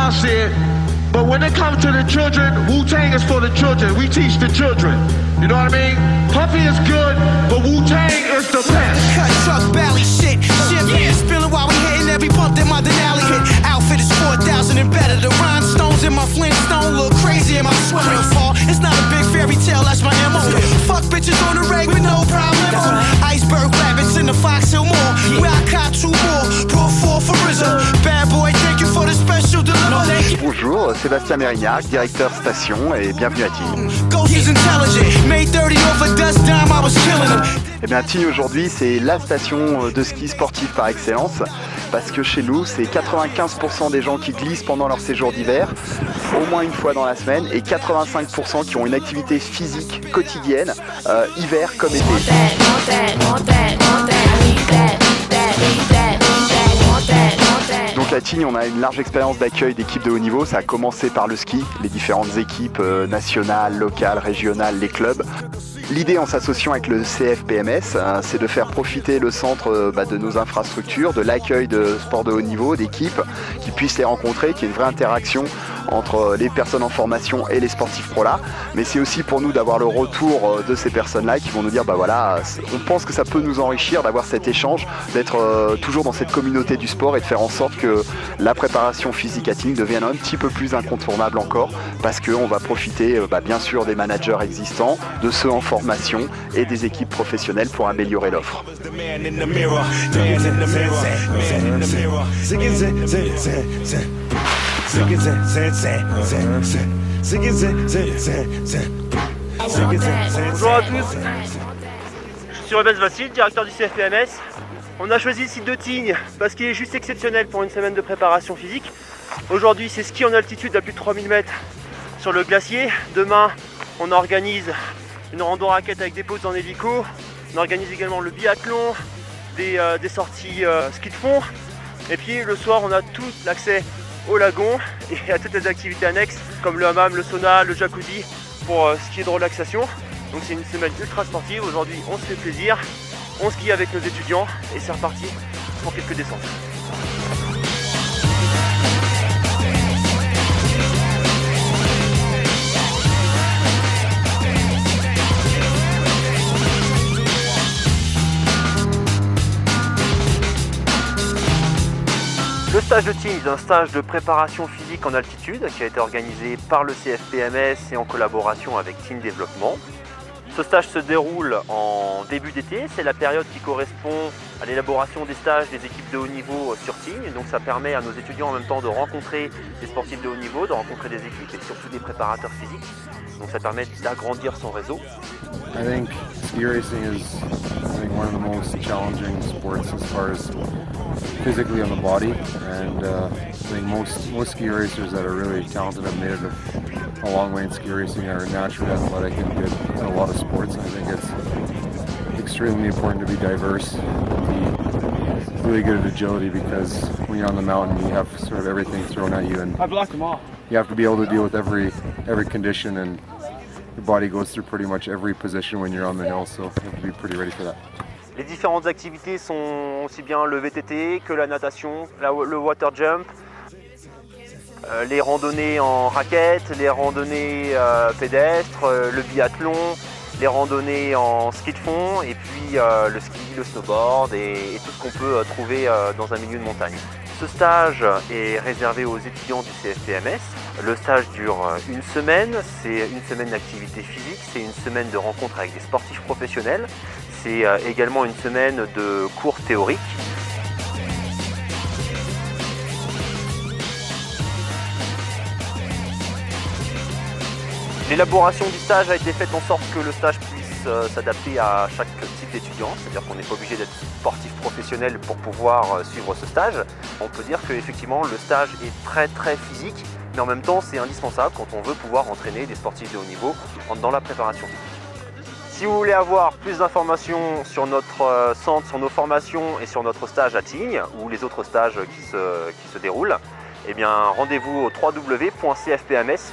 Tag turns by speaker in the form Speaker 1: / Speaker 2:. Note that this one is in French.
Speaker 1: house here, but when it comes to the children, Wu-Tang is for the children. We teach the children. You know what I mean? Puffy is good, but Wu-Tang is the best.
Speaker 2: Cut truck, Bally shit. Champagne spilling while we hitting every bump that my Denali hit. Outfit is 4,000 and better. The rhinestones in my Flintstone look crazy in my swimming fall. It's not a big fairy tale, that's my MO. Fuck bitches on the reg with no problem. Iceberg rabbits in the Fox Hill Mall. Where I caught 2 more, brought 4 for RZA. Bad boy, thank you for the special delivery.
Speaker 3: Bonjour, Sébastien Mérignac, directeur station, et bienvenue à Tignes. Eh bien Tignes aujourd'hui c'est la station de ski sportif par excellence, parce que chez nous c'est 95% des gens qui glissent pendant leur séjour d'hiver, au moins une fois dans la semaine, et 85% qui ont une activité physique quotidienne, hiver comme été. Donc à Tignes, on a une large expérience d'accueil d'équipes de haut niveau. Ça a commencé par le ski, les différentes équipes nationales, locales, régionales, les clubs. L'idée en s'associant avec le CFPMS, c'est de faire profiter le centre de nos infrastructures, de l'accueil de sports de haut niveau, d'équipes qui puissent les rencontrer, qu'il y ait une vraie interaction entre les personnes en formation et les sportifs pro là. Mais c'est aussi pour nous d'avoir le retour de ces personnes-là qui vont nous dire voilà, on pense que ça peut nous enrichir d'avoir cet échange, d'être toujours dans cette communauté du sport et de faire en sorte que la préparation physique à Tignes devienne un petit peu plus incontournable encore, parce qu'on va profiter bien sûr des managers existants, de ceux en formation et des équipes professionnelles pour améliorer l'offre.
Speaker 4: Bonjour à tous, je suis Rubens Vassil, directeur du CFPMS. On a choisi le site de Tignes parce qu'il est juste exceptionnel pour une semaine de préparation physique. Aujourd'hui c'est ski en altitude à plus de 3000 mètres sur le glacier. Demain on organise une rando raquette avec des pauses en hélico. On organise également le biathlon, des sorties ski de fond. Et puis le soir on a tout l'accès au lagon et à toutes les activités annexes comme le hammam, le sauna, le jacuzzi pour skier de relaxation. Donc c'est une semaine ultra sportive. Aujourd'hui on se fait plaisir, on skie avec nos étudiants et c'est reparti pour quelques descentes. Le stage de Tignes est un stage de préparation physique en altitude qui a été organisé par le CFPMS et en collaboration avec Team Développement. Ce stage se déroule en début d'été, c'est la période qui correspond à l'élaboration des stages des équipes de haut niveau sur Tignes. Donc ça permet à nos étudiants en même temps de rencontrer des sportifs de haut niveau, de rencontrer des équipes et surtout des préparateurs physiques. Donc ça permet d'agrandir son réseau.
Speaker 5: I think ski racing is one of the most challenging sports as far as physically on the body, and I think most ski racers that are really talented have made it a long way in ski racing are naturally athletic and good in a lot of sports. And I think it's extremely important to be diverse, be really good at agility, because when you're on the mountain you have sort of everything thrown at you, and
Speaker 4: I blocked them all.
Speaker 5: You have to be able to deal with every condition, and your body goes through pretty much every position when you're on the hill, so you have to be pretty ready for that.
Speaker 4: Les différentes activités sont aussi bien le VTT que la natation, le water jump, les randonnées en raquette, les randonnées pédestres, le biathlon, les randonnées en ski de fond et puis le ski, le snowboard et tout ce qu'on peut trouver dans un milieu de montagne. Ce stage est réservé aux étudiants du CFPMS. Le stage dure une semaine, c'est une semaine d'activité physique, c'est une semaine de rencontre avec des sportifs professionnels, c'est également une semaine de cours théoriques. L'élaboration du stage a été faite en sorte que le stage puisse s'adapter à chaque type d'étudiant, c'est-à-dire qu'on n'est pas obligé d'être sportif professionnel pour pouvoir suivre ce stage. On peut dire qu'effectivement le stage est très physique, mais en même temps c'est indispensable quand on veut pouvoir entraîner des sportifs de haut niveau dans la préparation physique. Si vous voulez avoir plus d'informations sur notre centre, sur nos formations et sur notre stage à Tignes ou les autres stages qui se déroulent, eh bien rendez-vous au www.cfpms.fr.